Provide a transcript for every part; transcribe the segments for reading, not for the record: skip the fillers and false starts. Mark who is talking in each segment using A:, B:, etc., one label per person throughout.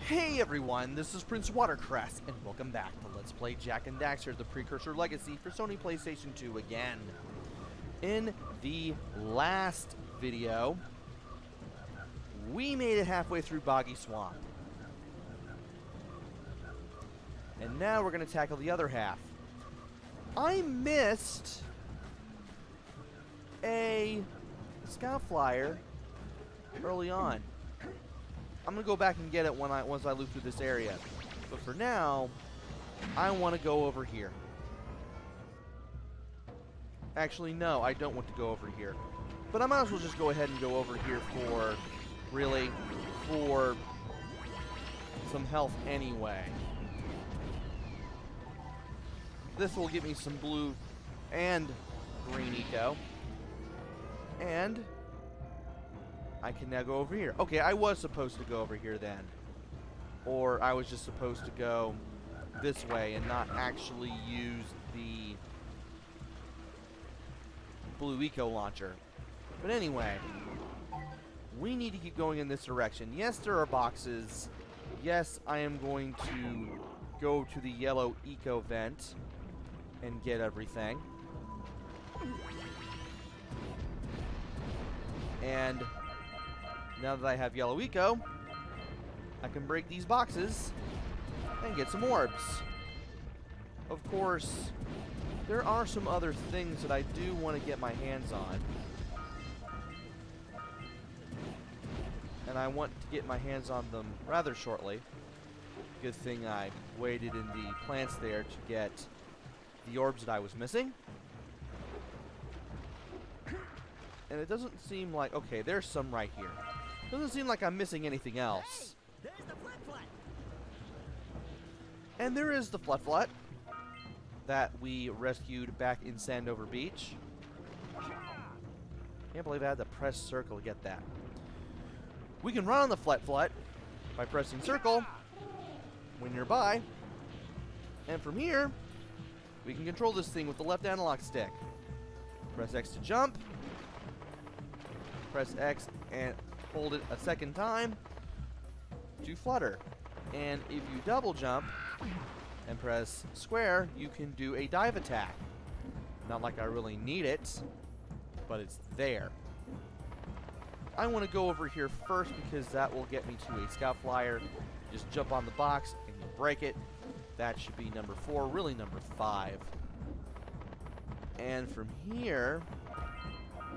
A: Hey everyone, this is PrinceWatercress, and welcome back to Let's Play Jak and Daxter, the Precursor Legacy for Sony PlayStation 2 again. In the last video, we made it halfway through Boggy Swamp. And now we're going to tackle the other half. I missed a scout flyer early on. I'm gonna go back and get it once I loop through this area. But for now, I want to go over here. Actually, no, I don't want to go over here. But I might as well just go ahead and go over here for some health anyway. This will give me some blue and green eco. And I can now go over here. Okay, I was supposed to go over here then. Or I was just supposed to go this way and not actually use the blue eco launcher. But anyway, we need to keep going in this direction. Yes, there are boxes. Yes, I am going to go to the yellow eco vent and get everything. And now that I have yellow eco, I can break these boxes and get some orbs. Of course, there are some other things that I do want to get my hands on. And I want to get my hands on them rather shortly. Good thing I waited in the plants there to get the orbs that I was missing. And it doesn't seem like... Okay, there's some right here. Doesn't seem like I'm missing anything else.
B: Hey, there's the flat.
A: And there is the flat that we rescued back in Sandover Beach. Can't believe I had to press circle to get that. We can run on the flat by pressing circle when nearby. And from here, we can control this thing with the left analog stick. Press X to jump. Press X and hold it a second time to flutter. And if you double jump and press square, you can do a dive attack. Not like I really need it, but it's there. I want to go over here first because that will get me to a scout flyer. Just jump on the box and you break it. That should be number 4, really number 5. And from here,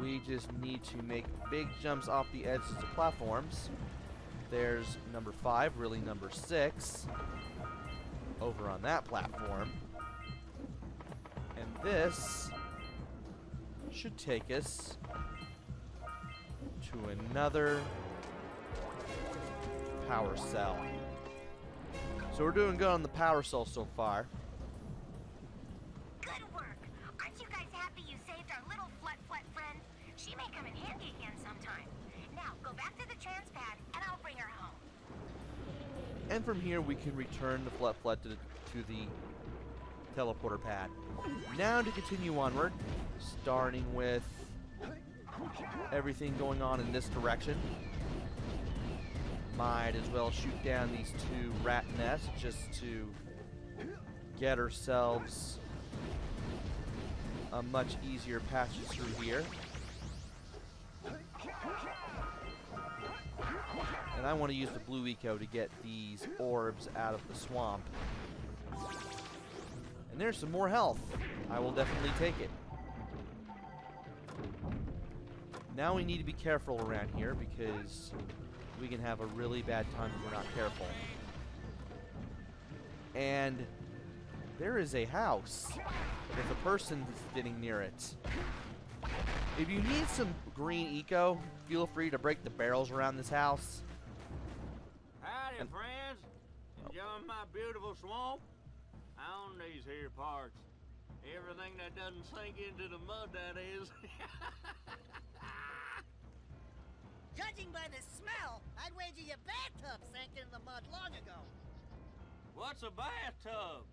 A: we just need to make big jumps off the edges of platforms. There's number 5, really number 6, over on that platform. And this should take us to another power cell. So we're doing good on the power cell so far.
C: Good work. Aren't you guys happy you saved our little flat friend? She may come in handy again sometime. Now, go back to the trans pad, and I'll bring her home.
A: And from here, we can return the flat to the teleporter pad. Now to continue onward, starting with everything going on in this direction. Might as well shoot down these 2 rat nests just to get ourselves a much easier passage through here. And I want to use the blue eco to get these orbs out of the swamp. And there's some more health. I will definitely take it. Now we need to be careful around here because we can have a really bad time if we're not careful. And there is a house with a person sitting near it. If you need some green eco, feel free to break the barrels around this house.
B: Howdy, friends. Enjoying my beautiful swamp? I own these here parts. Everything that doesn't sink into the mud, that is.
D: Judging by the smell, I'd wager your bathtub sank in the mud long ago.
B: What's a bathtub?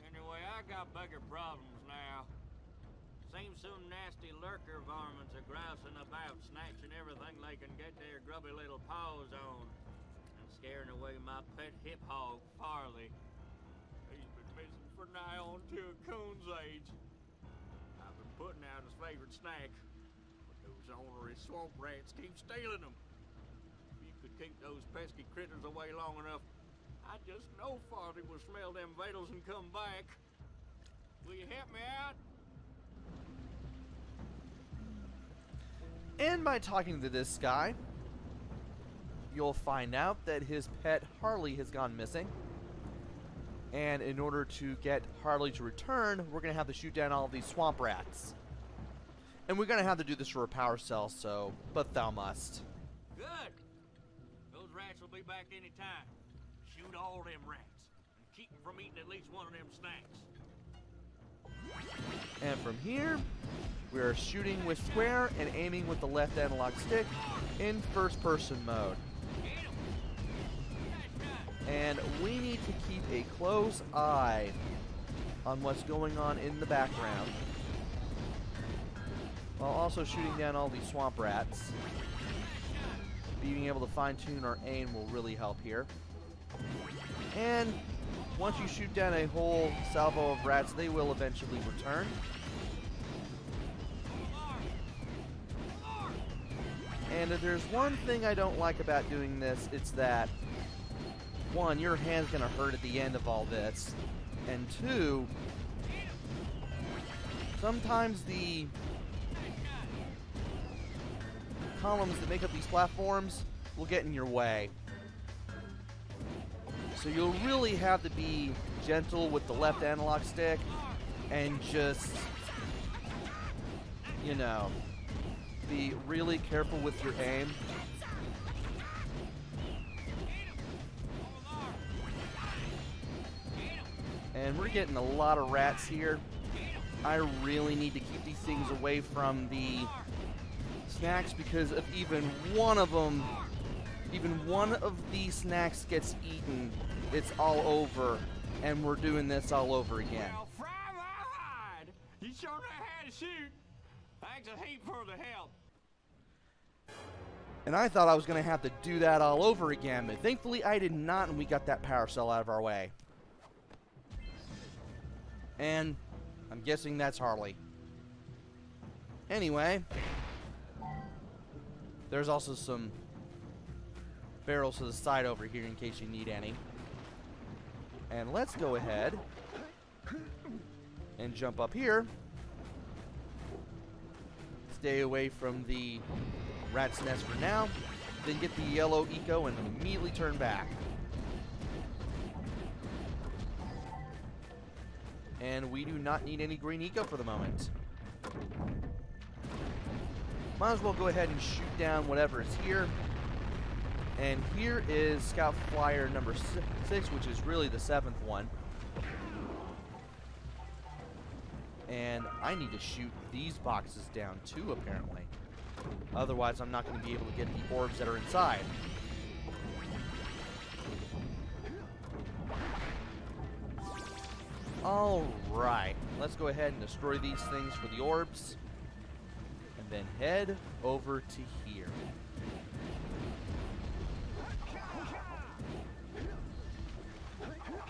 B: Anyway, I got bigger problems now. Seems some nasty lurker varmints are grousing about, snatching everything they can get their grubby little paws on. scaring away my pet hip hog, Farley. He's been missing for nigh on to a coon's age. I've been putting out his favorite snack, but those ornery swamp rats keep stealing them. If you could keep those pesky critters away long enough, I just know Farley will smell them vitals and come back. Will you help me out?
A: And by talking to this guy, you'll find out that his pet Harley has gone missing. And in order to get Harley to return, we're going to have to shoot down all of these swamp rats. And we're going to have to do this for a power cell, so, but thou must.
B: Good. Those rats will be back any time. Shoot all them rats, and keep them from eating at least one of them snacks.
A: And from here, we are shooting with square and aiming with the left analog stick in first-person mode. And we need to keep a close eye on what's going on in the background, while also shooting down all these swamp rats. Being able to fine-tune our aim will really help here. And once you shoot down a whole salvo of rats, they will eventually return. And if there's one thing I don't like about doing this, it's that, one, your hand's going to hurt at the end of all this, and two, sometimes the columns that make up these platforms will get in your way. So you'll really have to be gentle with the left analog stick and just, you know, be really careful with your aim. And we're getting a lot of rats here. I really need to keep these things away from the snacks, because if even one of them, even one of these snacks gets eaten, it's all over, and we're doing this all over again.
B: Well, fry my hide! You sure know how to shoot. Thanks a heap for the help.
A: And I thought I was going to have to do that all over again, but thankfully I did not, and we got that power cell out of our way. And I'm guessing that's Harley. Anyway, there's also some barrels to the side over here in case you need any. And let's go ahead and jump up here. Stay away from the rat's nest for now. Then get the yellow eco and immediately turn back. And we do not need any green eco for the moment. Might as well go ahead and shoot down whatever is here. And here is Scout Flyer number 6, which is really the 7th one. And I need to shoot these boxes down too, apparently. Otherwise, I'm not going to be able to get the orbs that are inside. Alright, let's go ahead and destroy these things for the orbs. And then head over to here.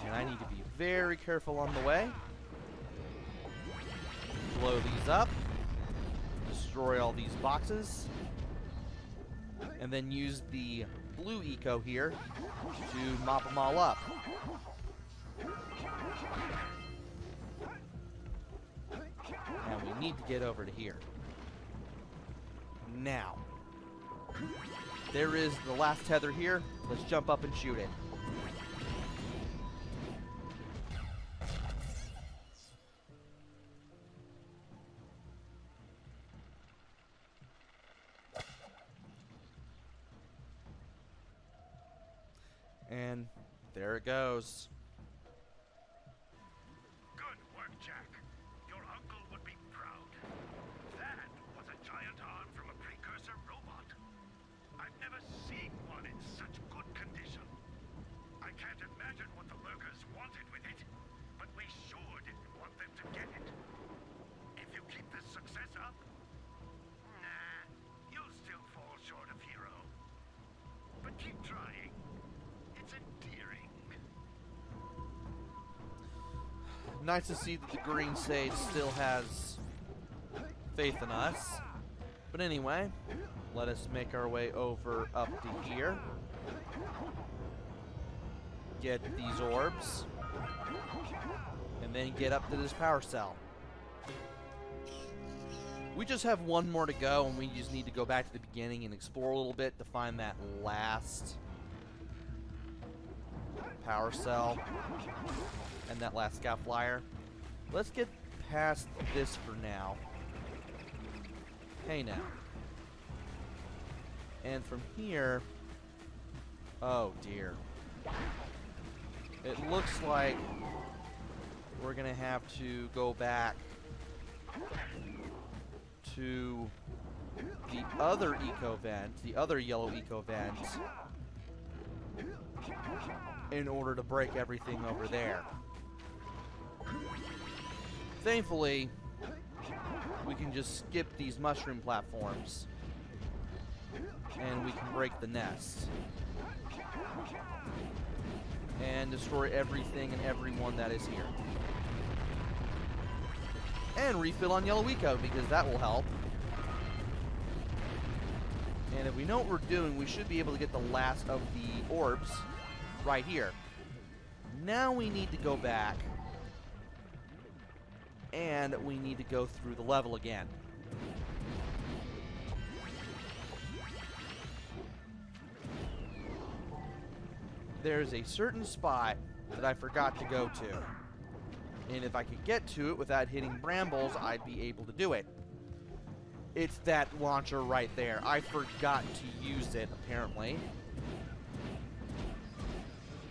A: And I need to be very careful on the way. Blow these up. Destroy all these boxes. And then use the blue eco here to mop them all up. And we need to get over to here. Now, there is the last tether here. Let's jump up and shoot it. And there it goes.
E: Good work, Jak. Your uncle would be proud. That was a giant arm from a Precursor robot. I've never seen one in such good condition. I can't imagine what the lurkers wanted with it, but we sure didn't want them to get it. If you keep this success up, nah, you'll still fall short of hero. But keep trying.
A: Nice to see that the green sage still has faith in us. But anyway, let us make our way over up to here. Get these orbs. And then get up to this power cell. We just have one more to go, and we just need to go back to the beginning and explore a little bit to find that last power cell and that last scout flyer. Let's get past this for now. Hey now. And from here, oh dear. It looks like we're gonna have to go back to the other eco vent, the other yellow eco vent, in order to break everything over there. Thankfully, we can just skip these mushroom platforms and we can break the nest and destroy everything and everyone that is here. And refill on yellow eco, because that will help. And if we know what we're doing, we should be able to get the last of the orbs right here. Now we need to go back and we need to go through the level again. There's a certain spot that I forgot to go to. And if I could get to it without hitting brambles, I'd be able to do it. It's that launcher right there. I forgot to use it, apparently.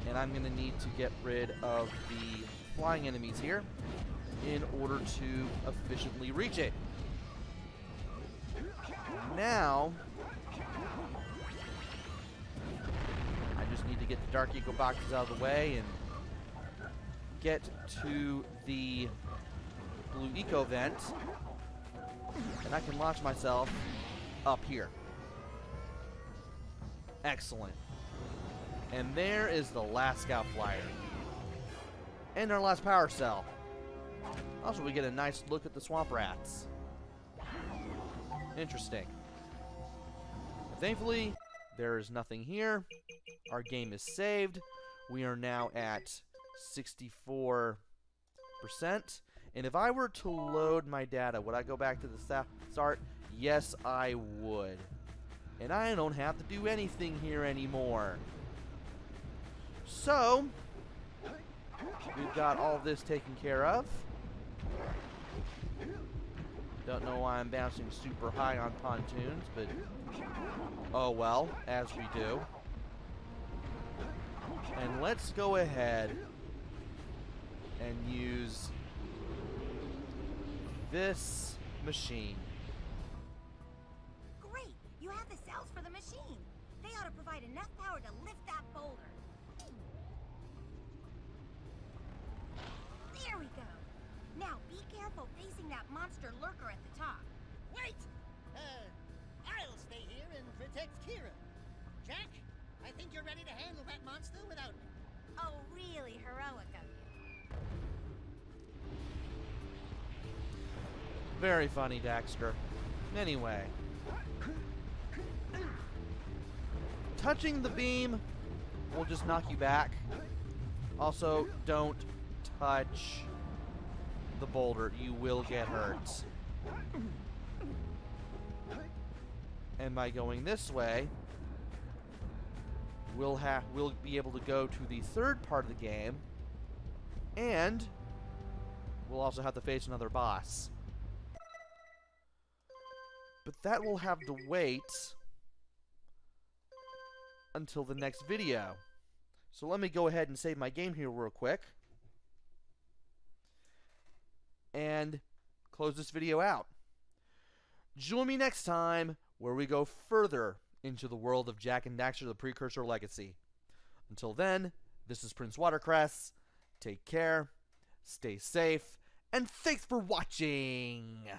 A: And I'm going to need to get rid of the flying enemies here in order to efficiently reach it. Now, I just need to get the dark eco boxes out of the way and get to the blue eco vent, and I can launch myself up here. Excellent. And there is the last scout flyer. And our last power cell. Also, we get a nice look at the swamp rats. Interesting. Thankfully, there is nothing here. Our game is saved. We are now at 64%. And if I were to load my data, would I go back to the start? Yes, I would. And I don't have to do anything here anymore. So, we've got all this taken care of. Don't know why I'm bouncing super high on pontoons, but oh well, as we do. And let's go ahead and use this machine.
C: Great! You have the cells for the machine. They ought to provide enough power to lift that boulder. There we go. Now be careful facing that monster lurker at the top.
D: Wait! I'll stay here and protect Kira. Jack, I think you're ready to handle that monster without me.
C: Oh, really heroic of you.
A: Very funny, Daxter. Anyway. Touching the beam will just knock you back. Also, don't touch the boulder. You will get hurt. And by going this way, we'll be able to go to the third part of the game, and we'll also have to face another boss. But that will have to wait until the next video. So let me go ahead and save my game here real quick and close this video out. Join me next time where we go further into the world of Jak and Daxter, the Precursor Legacy. Until then, this is PrinceWatercress. Take care, stay safe, and thanks for watching!